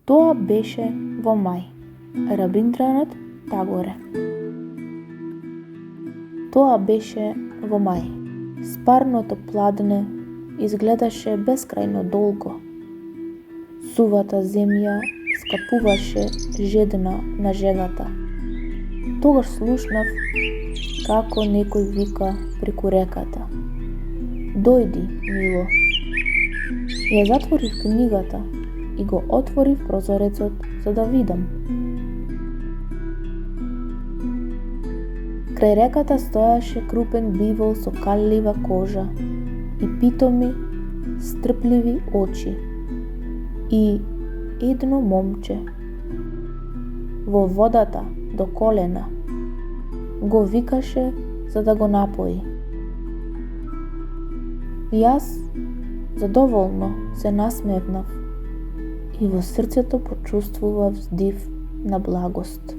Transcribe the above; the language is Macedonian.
Тоа беше во мај. Рабиндранат Тагоре. Тоа беше во мај. Спарното пладне изгледаше бескрајно долго. Сувата земја скапуваше жедна на жегата. Тогаш слушнав како некој вика преку реката. Дојди, мило. Ја затворив книгата и го отворив прозорецот за да видам. Крај реката стоеше крупен бивол со каллива кожа и питоми, стрпливи очи и едно момче во водата до колена го викаше за да го напои. Јас задоволно се насмевнав и во срцето почувствував здив на благост.